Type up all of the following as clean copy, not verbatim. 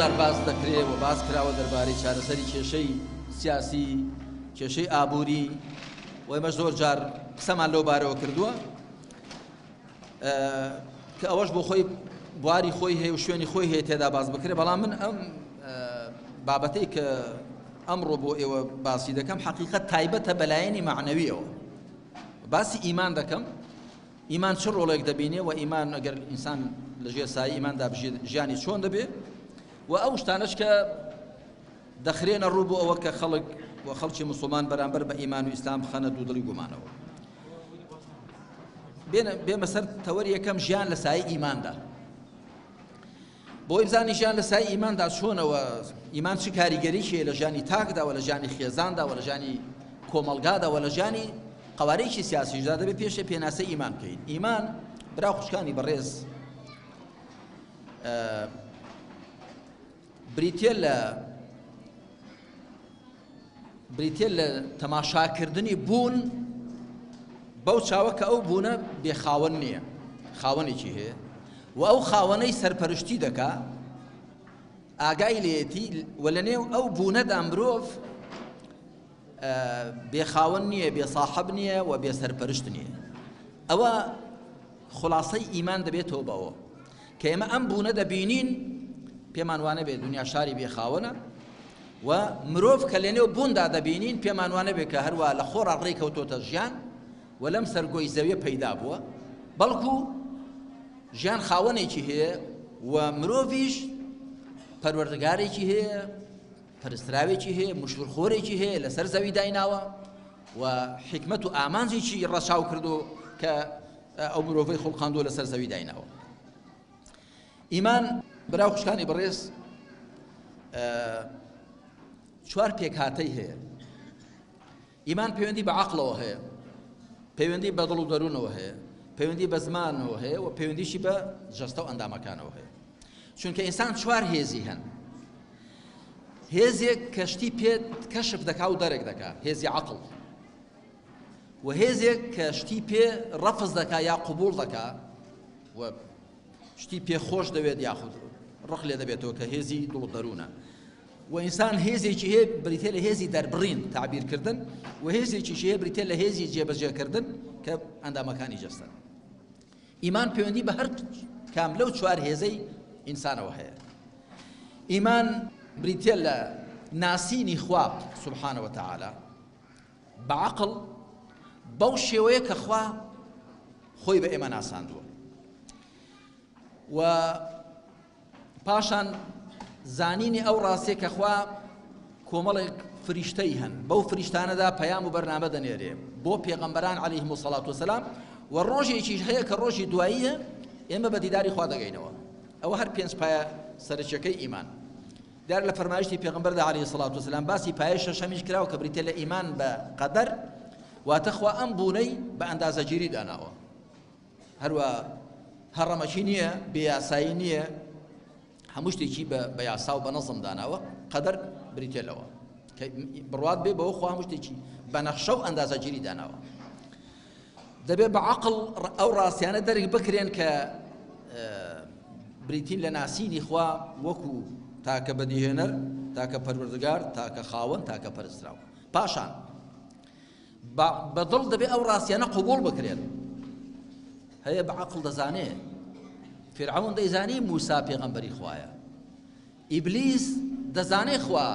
جار باز دەکرێت و باز کراوە دەربارەی چارەسەری کێشەی سیاسی کێشەی ئابووری و ئێمە زۆر جار قسەمان لەو بارەوە کردووە کە ئەوەش بۆ خۆی بواری خۆی هەیە و شوێنی خۆی هەیە تێدا باز بکرێت بەڵام من ئەم بابەتەی کە ئەمڕۆ بۆ ئێوە باسی دەکەم حەقیقەت تایبەتە بەلایەنی معنەویەوە باسی ئیمان دەکەم ئیمان چ ڕۆڵێک دەبینێ و ئیمان ئەگەر ئینسان لەژێر سایە ئیماندا ژیانی چۆن دەبێ و ئەو شتانەش کە دەخرێنە ڕوو بۆ ئەوە کە خەڵک و خەڵکی مسلمان بەرامبەر بە ئیمان و ئیسلام خەنە دوودڵی گومانەوە بێمە سەر تەوەری یەکەم ژیان لە سایە ئیماندا بۆی بزانی ژیان لە سایە ئیماندا چۆنەوە ئیمان چ کاریگەریشیە لە ژیانی تاکدا و لە ژیانی خێزاندا و لە ژیانی کۆمەلگادا و لە ژیانی قوارەیەکی سیاسیشدا دەبێت پێشە پێناسەی ئیمان بکەین ئیمان برا خوشکانی بەڕێز بریتێ لە تەماشاکردنی بوون بەو چاوە کە ئەو بوونە بێخاوەن نییە خاوەنێکی هەیە و ئەو خاوەنەی سەرپەرشتی دەکا ئاگای لێتی و لە نێو ئەو بوونەدا مرۆڤ بێخاوەن نییە بێساحەب نییە و بێسەرپەرشت نییە ئەوە خلاصەی ئیمان دەبێتەوە بەوە کە ئێمە ئەم بوونە دەبینین پێمان وانە بێت دنیا شاری بێخاوەنە و مرۆڤ کە لە نێو بووندا دەبینین پێمان وانە بێت کە هەروە لە خۆڕا ڕێکەوتۆتە ژیان و لەم سەرگۆی زەویە پەیدا بووە بەڵکو ژیان خاوەنێکی هەیە و مرۆڤیش پەروەردگارێکی هەیە پەرستراوێکی هەیە مشورخۆرێکی هەیە لەسەر زەوی دایناوە و حکمت و ئامانجێکی ڕەچاو کردو کە ئەو مرۆڤەی خوڵقاندووە لەسەر زەوی دایناوە ئیمان براو خوشکانی بەڕێز چوار پێکهاتەی هەیە ئیمان پەیوەندی بە عەقڵەوە هەیە پەیوەندی بە دڵ و دەروونەوە هەیە پەیوەندی بە زمانەوە هەیە و پەیوەندیشی بە جەستە و ئەندامەکانەوە هەیە چونکە ئینسان چوار هێزی هەن هێزێک کەشتی پێ کەشف دەکا و دەرێک دەکا هێزی عەقڵ و هێزێک کە شتی پێ ڕەفز دەکا یا قبوڵ دەکا و شتی پێ خۆش دەوێت یاخود ڕق لێ دەبێتەوە کە هێزی دڵ و دەروونە و ئینسان هێزێکی هەیە بریتێ لە هێزی دەربڕین تعبیرکردن و هێزێکیشی هەیە بریتێ لە هێزی جێبەجێکردن کە ئەندامەکانی جەستن ئیمان پەیوەندی بە هەر کام لەو چوار هێزەی ئینسانەوە هەیە ئیمان بریتێ لە ناسینی خوا سبحانه وتعالى بەعەقڵ بەو شێوەیە کە خوا خۆی بە ئێمە ناساندووە و پاشان زانینی ئەو ڕاستێک کە خوا کۆمەڵێک فریشتەی هەن بەو فریشتانەدا پەیام و بەرنامە دەنێرێ بۆ پێغەمبەران عەلەیهیمو السەڵاتو وەسەلام و ڕۆژێکیش هەیە کە ڕۆژی دواییە ئێمە بە دیداری خوا دەگەینەوە ئەوە هەر پێنج پایە سەرچەکەی ئیمان دار لە فەرمایشتی پێغەمبەردا عەلەیهی السەڵاتو وەسەلام باسی پایە شەشەمیش کراوە کە بریتێ لە ئیمان بە قەدەر واتە خوا ئەم بوونەی بە ئەندازەگیری داناوە هەروە هەڕەمەکی نییە بێیاسایی نییە هەموو شتێکی بە یاسا و بە نەزم داناوە قەدەر بریتێ لەوە کە بڕوات بێ بەوە خوا هەموو شتێکی بە نەخشە و ئەندازەگیری داناوە دەبێت بە عەقڵ ئەو ڕاستیانە دەرک بکرێن کە بریتین لە ناسینی خوا وەکو تاکە بەدیهێنەر تاکە پەروەردگار تاکە خاوەن تاکە پەرستراو پاشان بەدڵ دەبێت ئەو ڕاستیانە قبوڵ بکرێن هەیە بە عەقڵ دەزانێ فرعون دەیزانی موسا پێغەمبەری خوایە ئیبلیس دەزانێ خوا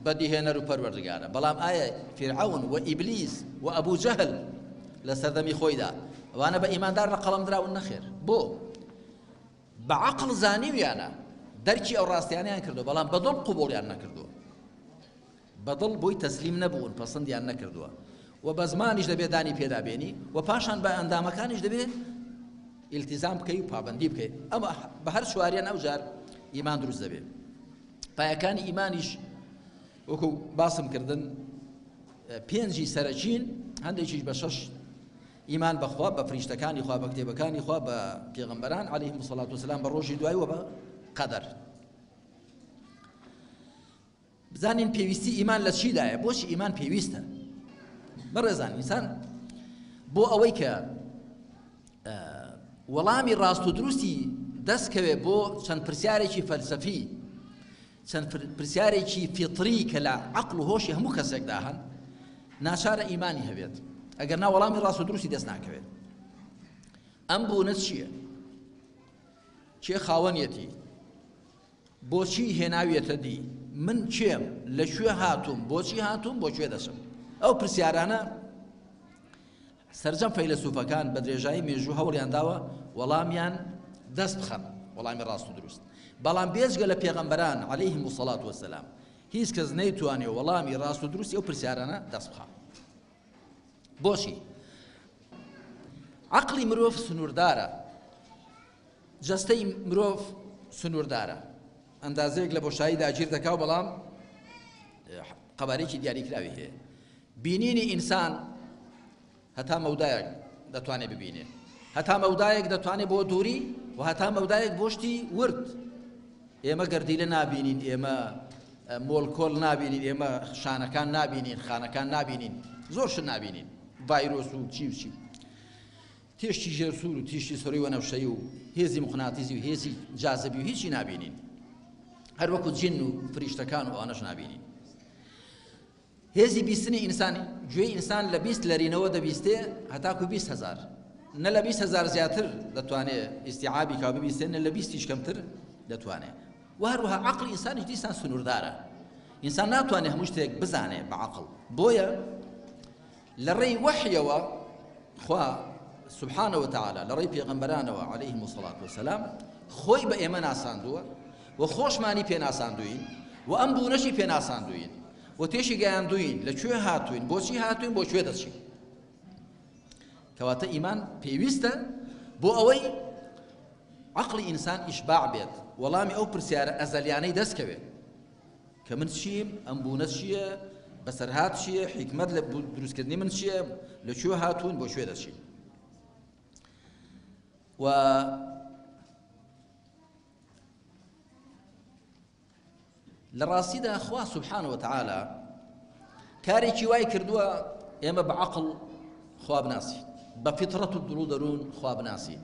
بەدیهێنەر و پەروەردگارە بەڵام ئایا فرعون و ئیبلیس و ئەبوو جەهل لە سەردەمی خۆیدا ئەوانە بە ئیماندار لە قەڵەم دراون نەخێر بۆ بە عەقڵ زانیویانە دەرکی ئەو ڕاستیانیان کردو بەڵام بەدڵ قبوڵیان نەکردووە بەدڵ بۆی تەسلیم نەبوون پەسەندیان نەکردووە و بە زمانیش دەبێت دانی پێدابێنی و پاشان بە ئەندامەکانیش دەبێت التزام بکەی و پابەندی بکەی ئەمە بە هەر چواریان ئەو جار ئیمان دروست دەبێت پایەکانی ئیمانیش وەکو باسم کردن پێنجی سەرەکین هەندێکیش بە شەش ئیمان بەخوا بە فریشتەکانی خوا بە کتێبەکانی خوا بە پێغەمبەران عەلەیهیمو السەڵاتو وەسەلام بە ڕۆژی دوای و بە قەدەر بزانین پێویستی ئیمان لە چیدایە بۆچی ئیمان پێویستە بەڕێزان ئینسان بۆ ئەوەی کە وەڵامی ڕاست و دروستی دەستکەوێ بۆ چەند پرسیارێکی فەلسەفی چەند پرسیارێکی فیتری کە لە عەقڵ و هۆشی هەموو کەسێکدا هەن ناچارە ئیمانی هەبێت ئەگەر نا وەڵامی ڕاست و دروستی دەست ناکەوێت ئەم بوونە چییە چێ خاوەنیەتی بۆچی هێناویەتە دی من کێم لەکوێ هاتووم بۆچی هاتووم بۆ کوێ دەچم ئەو پرسیارانە سەرجەم فەیلسوفەکان بە درێژایی مێژوو هەوڵیان داوە وەڵامیان دەست بخەن وەڵامی ڕاست و دروست بەڵام بێجگە لە پێغەمبەران عەلەیهیم السەڵات وەسەلام هیچ کەس نەیتوانێ وەڵامی ڕاست و دروستی ئەو پرسیارانە دەست بخات بۆچی عەقڵی مرۆڤ سنووردارە جەستەی مرۆڤ سنووردارە ئەندازەیەک لە بۆشایی داگیر دەکا و بەڵام قەبارەیەکی دیاریکراوی هەیە بینینی ئینسان هەتا مەودایەک دەتوانێت ببینێ هەتا مەودایەک دەتوانێت بۆ دووری و هەتا مەودایەک بۆشتی ورد ئێمە گەردیلە نابینین ئێمە مۆڵکۆڵ نابینین ئێمە شانەکان نابینین خانەکان نابینین زۆر شت نابینین ڤایرۆس و چی و چی تێشتی ژێرسوور و تیشتی سۆری وەنەوشەی و هێزی مقناتیزی و هێزی جازبی و هیچی نابینین هەر وەکو جن و فریشتەکان و ئەوانەش نابینین هێزی بیستنی ئینسانی گوێی ئینسان لە 20 لەرینەوە دەبیستێ هەتاکو 20,000 نە لە 20,000 زیاتر دەتوانێت ئیستیعابی کا ببیستێ نە لە 20 کەمتر دەتوانێت و هەروەها عەقڵی ئینسانیش دیسان سنووردارە ئینسان ناتوانێت هەموو شتێک بزانێ بە عەقڵ بۆیە لە ڕێی وەحیەوە خوا سبحانه وتعالى لڕێی پێغەمبەرانەوە عەلەیهیم السەڵات وەسەلام خۆی بە ئێمە ناساندووە و خۆشمانی پێ ناساندووین و ئەم بوونەشی پێ ناساندووین و تێشی گەیاندووین لەکوێ هاتووین بۆچی هاتووین بۆ کوێ دەچین کەواتە ئیمان پێویستە بۆ ئەوەی عەقڵی ئینسان ئیشباع بێت وەڵامی ئەو پرسیارە ئەزەلیانەی دەستکەوێت کە من چیم ئەم بوونە چییە بەسەرهات چییە حیکمەت لە دروستکردنی من چییە لەکوێ هاتوون بۆ کوێ دەچین و لە ڕاستیدا خوا سبحانه وتعالى کارێکی وای کردووە ئێمە بە عەقڵ خوا بناسین بە فیترەت و دڵ و دەروون خوا بناسین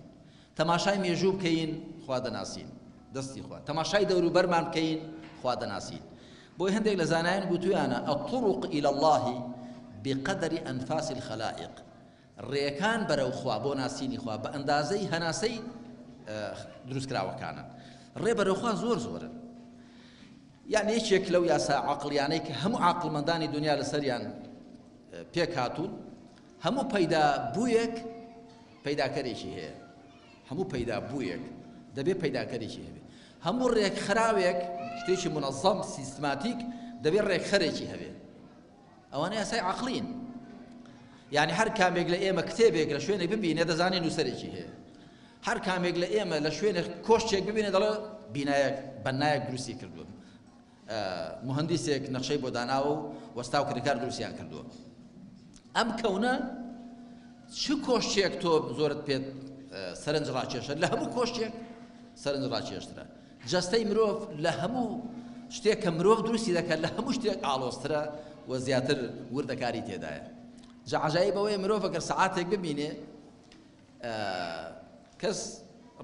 تەماشای مێژوو بکەین خوا دەناسین دەستی خوا تەماشای دەوروبەرمان بکەین خوا دەناسین بۆی هەندێک لە زانایان گوتویانە الطرق إلى الله بقدر أنفاس الخلائق ڕێەکان بەرەو خوا بۆ ناسینی خوا بە ئەندازەی هەناسەی دروستکراوەکانن ڕێ بەرەو خوا زۆر زۆرن یعنی یەکێک لەو یاسا عەقڵیانەی کە هەموو عەقڵمەندانی دنیا لەسەریان پێک هاتوون هەموو پەیدا بوویەک پەیداکەرێکی هەیە هەموو پەیدا بوویەک دەبێت پەیداکەرێکی هەبێ هەموو ڕێک خراوێک شتێکی منەظەم سیستماتیک دەبێت ڕێکخەرێکی هەبێ ئەوانە یاسای عەقڵین یعنی هەر کامێک لە ئێمە کتێبێک لە شوێنێک ببینێ دەزانێ نووسەرێکی هەیە هەر کامێک لە ئێمە لە شوێنێک کۆشتێک ببینێ دەڵێ بینایەک بەنایەک دروستی کردووە مهندسێک نەخشەی بۆ داناوە و وەستاوکردەکار دروستیان کردووە ئەم کەونە چ کۆشتێک تۆ زۆرت پێت سەرنج ڕاکێشە لە هەموو کۆشتێک سەرنج ڕاکێشترە جەستەی مرۆڤ لە هەموو شتێک کە مرۆڤ دروستی دەکات لە هەموو شتێک ئاڵۆزترە و زیاتر وردەکاری تێدایە جا عەجایب ئەوەیە مرۆڤ ئەگەر سەعاتێک ببینێ کەس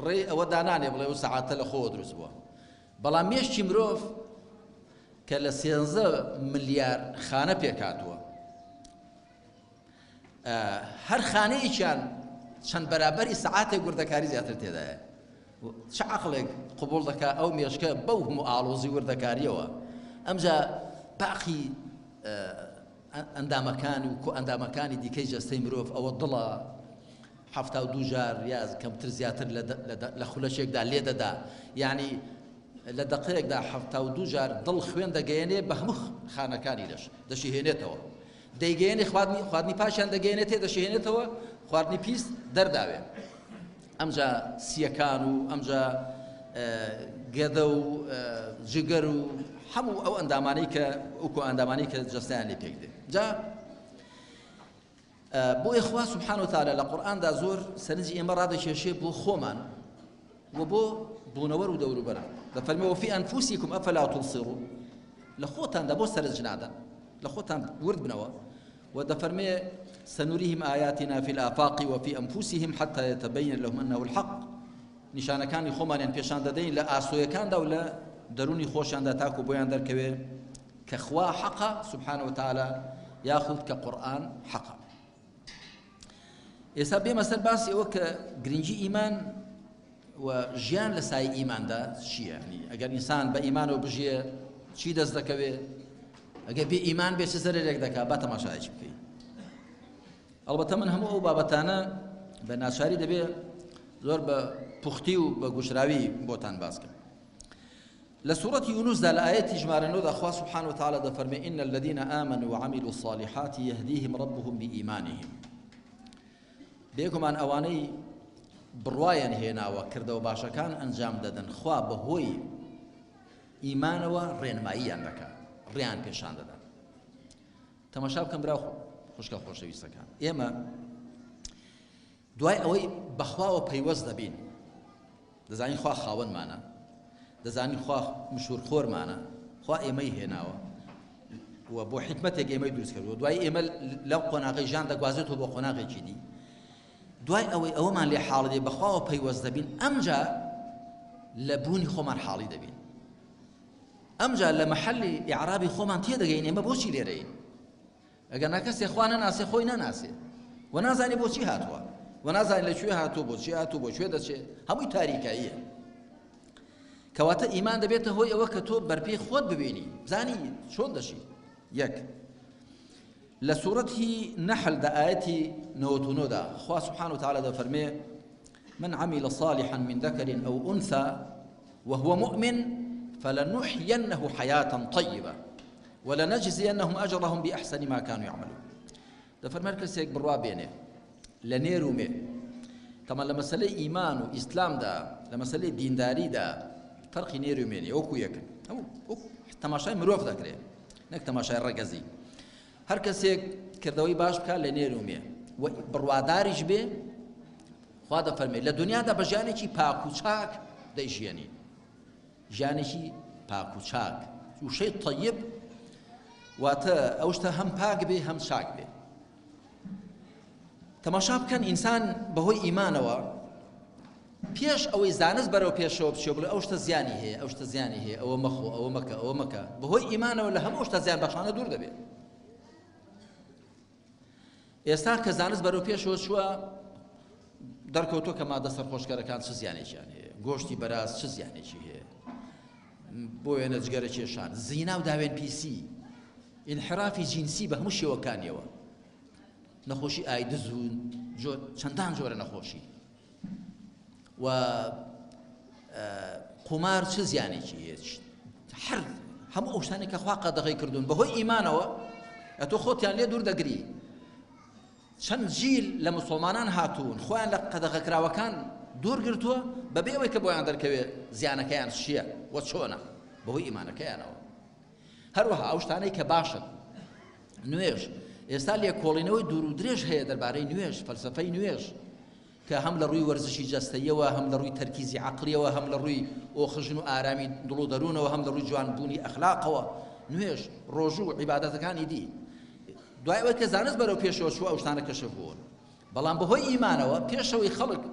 ڕێ ئەوە دانانێ بڵێ و سەعاتە لە خۆوە دروست بووە بەڵام مێشتی مرۆڤ کە لە 13 ملیار خانە پێکاتووە هەر خانەیەکیان چەند بەرابەری سەعاتێک وردەکاری زیاتر تێدایە چ عەقڵێک قبوڵ دەکا ئەو مێشکە بەو هەموو ئاڵۆزی وردەکاریەوە ئەمجا باقی ئەندامەکان و ئەندامەکانی دیکەی جەستەی مرۆڤ ئەوە دڵە 72 جار یا کەمتر زیاتر لە خولەشێکدا لێ دەدا یعنی لە دقەیەکدا 72 جار دڵ خوێن دەگەیەنێ بە هەموو خانەکانی لەش دەشیهێنێتەوە دەیگەیەنێ خواردنی پاشیان دەگەیەنێتێ دەشیهێنێتەوە خواردنی پیس دەرداوێ ئەمجا سیەکان و ئەمجا گەدە و جگەر و هەموو ئەو ئەندامانەی کە ئەو ئەندامانەی کە جەستەیان لێ پێک دێ جا بۆ ئێخوا سبحانه وتعالى لە قورئاندا زۆر سەرنجی ئێمە ڕادەکێشێ بۆ خۆمان و بۆ بوونەوەر و دەوروبەر دەفەرمێ وفي أنفسكم أفلا تبصرون لە خۆتاندا بۆ سەرنج نادەن لە خۆتان ورد بنەوە و دەفەرمێ سنريهم آياتنا في الآفاق وفي أنفسهم حتى يتبين لهم أنه الحق نیشانەکانی خۆمانیان پێشان دەدەین لە ئاسۆیەکاندا و لە دەرونی خۆشیاندا تاکو بۆیان دەرکەوێ کە خوا حەقە سبحانه وتعالى یاخود کە قورئان حەقە. ئێستا بێمە سەر باسی ئەوە کە گرنگی ئیمان و ژیان لە سای ئیماندا چییە؟ یعنی ئەگەر ئینسان بە ئیمانەوە بژیە چی دەست دەکەوێت؟ ئەگەر بێ ئیمان بێ چ زەرێک دەکات با تەماشایەکی بکەیت. ئەڵبەتە من هەموو ئەو بابەتانە بە ناچاری دەبێت زۆر بە پوختی و بە گوشراوی بۆتان باسکەم. لە سوورەتی یونوسدا لە ئاەتی ژمارە 9 خوا سبحانه وتعالى دەفەرمێ إن الذين آمنوا وعملوا الصالحات يهديهم ربهم بإيمانهم. بێگومان ئەوانەی بڕوایان هێناوە کردەوە باشەکان ئەنجام دەدەن خوا بەهۆی ئیمانەوە ڕێنماییان دەکات، ڕێیان پێشان دەدەن. تەماشا بکەم براو خوشکە خۆشەویستەکان، ئێمە دوای ئەوەی بەخواوە پەیوەست دەبین، دەزانین خوا خاوەنمانە، دەزانین خوا مشورخۆرمانە، خوا ئێمەی هێناوە و بۆ حکمەتێک ئێمەی دروست کردووە، دوای ئێمە لەو قۆناغی ژان دەگوازێتەوە بۆ قۆناغێکی دی. دوای ئەوەی ئەوەمان لێ حاڵ دێ بەخواوە پەیوەست دەبین، ئەمجا لە بوونی خۆمان حاڵی دەبین، ئەمجا لە مەحەلی ئیعرابی خۆمان تێدەگەین ئێمە بۆچی لێرەین. ئەگەر ناکەسێ خوا نەناسێ خۆی نەناسێ و نازانێ بۆچی هاتووە و نازانێ لەکوێ هاتووە بۆچی هاتوو بۆ کوێ دەچێت، هەمووی تاریکاییە. کەواتە ئیمان دەبێتە هۆی ئەوە کە تۆ بەرپێی خۆت ببینی، بزانی چۆن دەشی. یەک لە سوورەتی نەحل دا ئاەتی 99 دا خوا سبحانه وتعالى دەفەرمێ من عمل صالحا من ذكر أو أنثى وهو مؤمن فلنحيينه حياة طيبة ولنجزينهم أجرهم بأحسن ما كانوا يعملون. دەفەرمێ کەسێک بڕوا بێنێ لە نێر و مێ. تەمان لە مەسەلەی ئیمان و ئیسلامدا لە مەسەلەی دینداریدا فەرقی نێر و مێنێ، وەکو یەکن، تەماشای مرۆڤ دەکرێت نەک تەماشای ڕەگەزی. هەر کەسێک کردەوەی باش بکات لە نێر و مێ و بڕواداریش بێ، خوا دەفەرمێ لە دنیادا بە ژیانێکی پاک و چاک دەیژیێنی، ژیانێکی پاک و چاک وشەی طەیب، واتە ئەو شتە هەم پاک بێ هەم چاک بێ. تەماشا بکەن ئینسان بەهۆی ئیمانەوە پێش ئەوەی زانست بەرەو پێشەوە بچێ بڵێ ئەو شتە زیانی هەیە، ئەو شتە زیانی هەیە، ئەوە مەخۆ، ئەوە مەکە، ئەوە مەکە، بەهۆی ئیمانەوە لە هەموو شتە زیان بەخشانە دوور دەبێت. ئێستا کە زانست بەرەو پێشەوە چووە دەرکەوتۆ کە مادە سەرخۆشکەرەکان چ زیانێکیان هەیە، گۆشتی بەراز چ زیانێکی هەیە، بۆ وێنە جگەرە کێشان، زینا و داوێن پیسی، انحرافی جینسی بە هەموو شێوەکانیەوە، نەخۆشی ئایدز و چەندان جۆرە نەخۆشی و قومار چ زیانێکی هەیە، هەر هەموو ئەو شتانێک کە خوا قەدەغەی کردوون بەهۆی ئیمانەوە ئەتۆ خۆتیان لێ دوور دەگری. چەند جیل لە موسڵمانان هاتوون خۆیان لە قەدەغەکراوەکان دوور گرتووە بەبێ ئەوەی کە بۆیان دەرکەوێت زیانەکەیان چییە وە چۆنە، بەهۆی ئیمانەکەیانەوە. هەروەها ئەو شتانەی کە باشن، نوێژ، ئێستا لێکۆڵینەوەی دوور و درێژ هەیە دەربارەی نوێژ، فەلسەفەی نوێژ، کە هەم لە ڕووی وەرزشی جەستەیەوە، هەم لە ڕووی تەرکیزی عەقلیەوە، هەم لە ڕووی ئۆخژن و ئارامی دڵ و دەروونەوە، هەم لە ڕووی جوانبوونی ئەخلاقەوە، نوێژ، ڕۆژوو، عیبادەتەکانی دی. دوای ئەوەی کە زانست بەرەو پێشەوە چووە ئەو شتانە کەشف بوون، بەڵام بەهۆی ئیمانەوە پێشەوەی خەڵک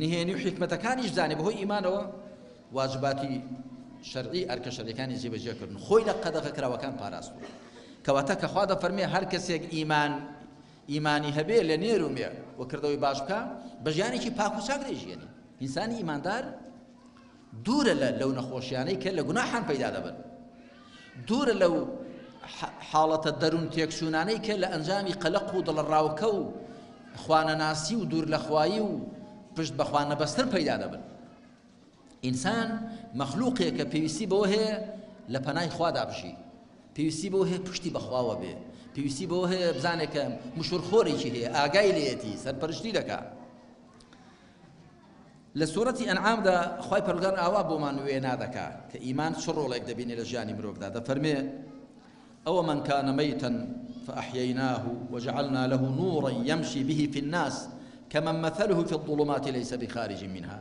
نهێنی و حکمەتەکانیش زانێ بەهۆی ئیمانەوە واجباتی شەرعی ئەرکە شەرعیەکانی جێبەجێکردن، خۆی لە قەدەغەکراوەکان پاراستووە. کەواتە کە خوا دەفەرمێ هەر کەسێک ئیمانی هەبێ لە نێر و مێ و کردەوەی باش بکە بە ژیانێکی پاک و چاک دەیژیێنی. ئینسانی ئیماندار دوورە لەو نەخۆشیانەی کە لە گوناحان پەیدا دەبن، دوورە لەو حاڵەتە دەروون تێکچوونانەی کە لە ئەنجامی قەلەق و دڵڕاوکە و خوانەناسی و دوور لە خوایی و پشت بە خوا نەبەستن پەیدا دەبن. ئینسان مەخلووقێک کە پێویستی بەوە هەیە لە پەنای خوادا بژی، پێویستی بەوە هەیە پشتی بەخواوە بێ، پێویستی بەوە هەیە بزانێت کە مشورخۆرێکی هەیە، ئاگای لێیەتی، سەرپەرشتی دەکات. لە سوورەتی ئەنعامدا خوای پەروەردگار ئاوا بۆمان وێنا دەکات کە ئیمان چ ڕۆڵێک دەبینێ لە ژیانی مرۆڤدا. دەفەرمێ أو من كان ميتا فأحييناه وجعلنا له نورا يمشي به في الناس كمن مثله في الظلمات ليس بخارج منها.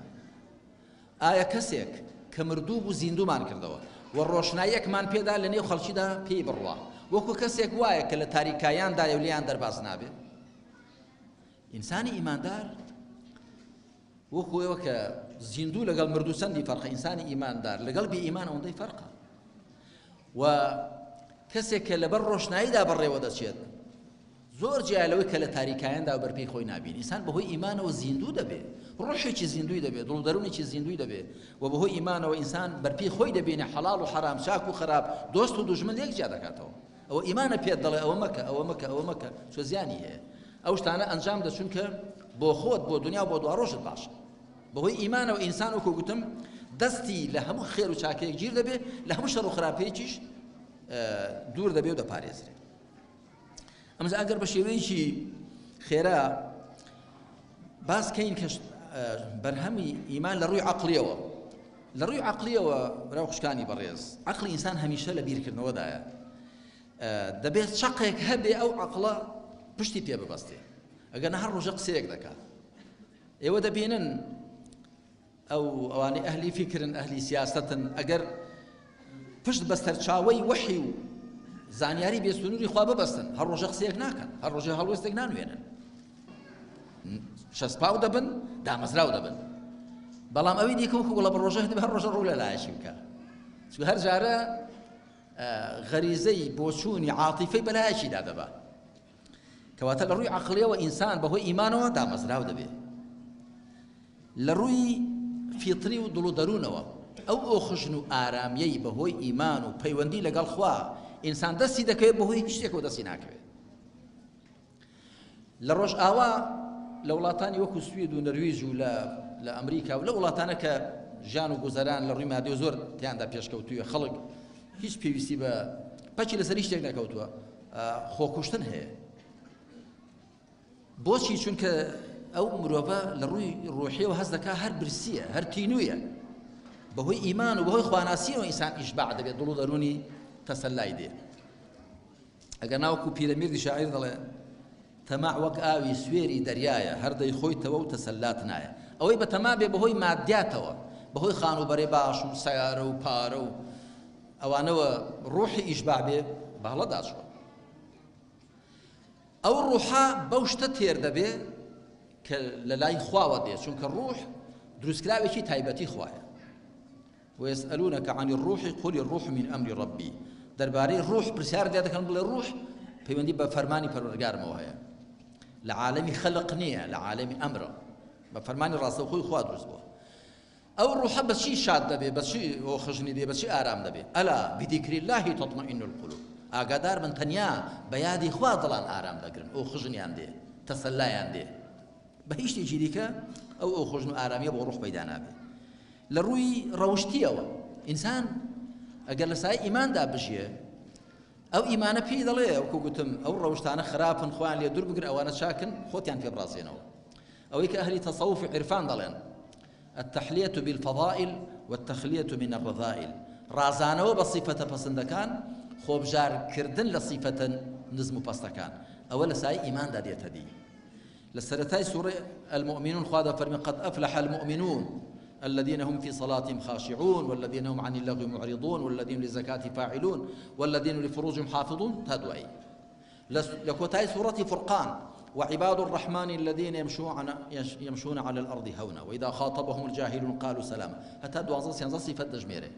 آية كسيك كمردوب زيندو مان كردوا والروشنايك مان بيدا لنيو خلشي دا بي بروا وكو كسيك وايا كلا تاريكايان دا يوليان درباز نابي. إنساني إيمان دار وەکو ئێوە کە زیندوو لەگەڵ مردوسەندی فەرقە ئینسانی ئیماندار لەگەڵ بێ ئیمان ئەوەندەی فەرقە و کەسێک کە لەبەر ڕۆشناییدا بەڕێوە دەچێت زۆر جیالەوەی کە لە تاریکایەندا و بەرپێی خۆی نابین ئینسان بەهۆی ئیمانەوە زیندوو دەبێت ڕۆحێکی زیندوی دەبێت دڵ دەرونێکی زیندوی دەبێت و بەهۆی ئیمانەوە ئینسان بەرپێی خۆی دەبینێ حەڵاڵ و حەرام چاک و خراپ دۆست و دوژمن یەکجیا دەکاتەوە ئەوە ئیمانە پێت دەڵێ ئەوە مەکە ئەوە مەکە ئەوە مەکە چۆ زیانی هەیە ئەو شتانە ئەنجام دەچون کە بۆ خۆت بۆ دنیا و بۆ دواڕۆژت باشە بەهۆی ئیمانەوە ئینسان وەکو گوتم دەستی لە هەموو خێر و چاکەیەک گیر دەبێت لە هەموو شەڕ و خراپەیەکیش دوور دەبێت و دەپارێزرێت ئەمە ئەگەر بە شێوەیەکی خێرا باسکەین کە بەرهەمی ئیمان لە ڕووی عەقڵیەوە لە ڕووی عەقڵیەوە براو خوشکانی بەڕێز عەقڵی ئینسان هەمیشە لە بیرکردنەوەدایە دەبێت شەقێک هەبێ ئەو عەقڵە پشتی پێ ببەستێ ئەگەر هەر ڕۆژە قسەیەک دەکات ئێوە دەبینن ئەوانەی ئەهلی فیکرن ئەهلی سیاسەتن ئەگەر پشت بەسەرچاوەی وەحی و زانیاری بێسنووری خوا ببەستن هەر ڕۆژە قسەیەک ناکەن هەر ڕۆژە هەڵوێستێک نانوێنن شەسپاو دەبن دامەزراو دەبن بەڵام ئەوەی دیکە وەکو وڵە بە ڕۆژە دەبێت هەر ڕۆژە ڕوو لە لایەشی بکە چونکە هەر جارە غەریزەی بۆچوونی عاتیفەی بەلایەکیدا دەبا کەواتە لە ڕووی عەقڵیەوە ئینسان بەهۆی ئیمانەوە دامەزراو دەبێت لە ڕووی فیتری و دڵ و دەروونەوە ئەو ئۆخژن و ئارامیەی بەهۆی ئیمان و پەیوەندی لەگەڵ خوا ئینسان دەستی دەکەوێت بەهۆی هیچ شتێکەوە دەستی ناکەوێت لە ڕۆژ ئاوا لە وڵاتانی وەکو سوید و نەرویج و لە ئەمریکا و لە وڵاتانە کە ژیان و گوزەران لە ڕووی مادی زۆر تیاندا پێشکەوتووە خەڵک هیچ پێویستی بە پەچی لەسەر هیچ شتێک نەکەوتووە خۆکوشتن هەیە بۆچی چونکە ئەو مرۆڤە لە ڕووی ڕۆحیەوە هەست دەکات هەر برسیە هەر تینوویە بەهۆی ئیمان و بەهۆی خواناسیەوە ئینسان ئیشباع دەبێت دڵ و دەرونی تەسەلای دێ ئەگەر ناوەکو پیرەمیردی شاعیر دەڵێ تەماع وەک ئاوی سوێری دەریایە هەردەی خۆیتەوە و تەسەلات نایە ئەوەی بە تەما بێ بەهۆی مادیاتەوە بەهۆی خانوبەرێ باش و سەیارە و پارە و ئەوانەوە ڕۆحی ئیشباع بێ بەهەڵەدا چوە ئەو ڕوحا بەو شتە تێر دەبێ کە لە لای خواوە دێ چونکە ڕوح دروستکراوێکی تایبەتی خوایە ويسألونك عن الروح قل الروح من أمر ربي درباري الروح برسار ديتا كان بلا الروح پەیوەندی بە فەرمانی پەروەردگارمەوە هەیە لە عالەمی خەلق نییە لە عالەمی ئەمرە بە فەرمانی ڕاستەوخۆی خوا دروست بووە ئەو ڕوحە بە چی شاد دەبێ بە چی خژنی دێ بە چی ئارام دەبێ ئەلا بذیکری الله تطمئن القلوب ئاگادار بن تەنیا بە یادی خوا دڵان ئارام دەگرن ئەو خژنیان دێ تەسەلایان دێ بە هیچ شتێکی دیکە ئەو خژن و ئارامیە بۆ ڕوح پەیدا نابێ لە ڕووی ڕەوشتیەوە ئینسان ئەگەر لە سای ئیماندا بژێ ئەو ئیمانە پێی دەڵێ وەکو گوتم ئەو ڕەوشتانە خراپن خۆیان لێ دوور بگرن ئەوانە چاکن خۆتیان پێ بڕازێنەوە ئەوەی کە ئەهلی تەسەوف و عرفان دەڵێن التحلية بالفضائل والتخلية من الرذائل رازانەوە بە صیفەتە پەسەندەکان خۆبژارکردن لە صیفەتە نزم و پەستەکان ئەوە لە سای ئیماندا دێتە دی لە سەرەتای سوورە المؤمنون خوا دەفەرمێ قد أفلح المؤمنون الذين هم في صلاتهم خاشعون والذين هم عن اللغو معرضون والذين للزكاة فاعلون والذين لفروجهم حافظون تدعي لكوتاي سورة فرقان وعباد الرحمن الذين يمشون على الأرض هونا وإذا خاطبهم الجاهلون قالوا سلاما هتا دوازن سيانزا صفة دجميره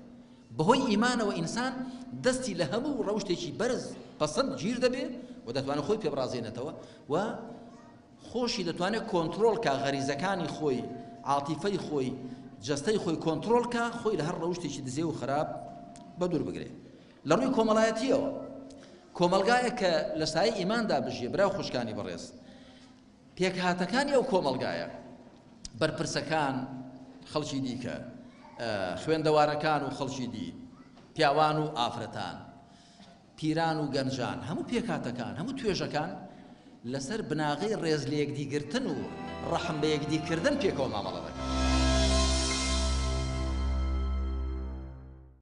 بهوي إيمان وإنسان دستي لهمو روشتي برز پسند جير دبي ودتواني خوي ببرازينتوا وخوشي دتواني كنترول كا غريزكاني خوي عاطفي خوي جستەی خۆی کۆنتڕۆڵکە خۆی لە هەر ڕەوشتێکی دزێ و خراپ بەدوور بگرێ لە ڕووی کۆمەڵایەتیەوە کۆمەلگایە کە لە سایە ئیماندا بژێ براو خوشکانی بەڕێز پێکهاتەکانی ئەو کۆمەلگایە بەرپرسەکان خەڵکی دیکە خوێندەوارەکان و خەڵکی دی پیاوان و ئافرەتان پیران و گەنجان هەموو پێکهاتەکان هەموو توێژەکان لەسەر بناغی ڕێز لە یەکدیگرتن و ڕەحم بە یەکدیکردن پێکەوە مامەڵە دەکەن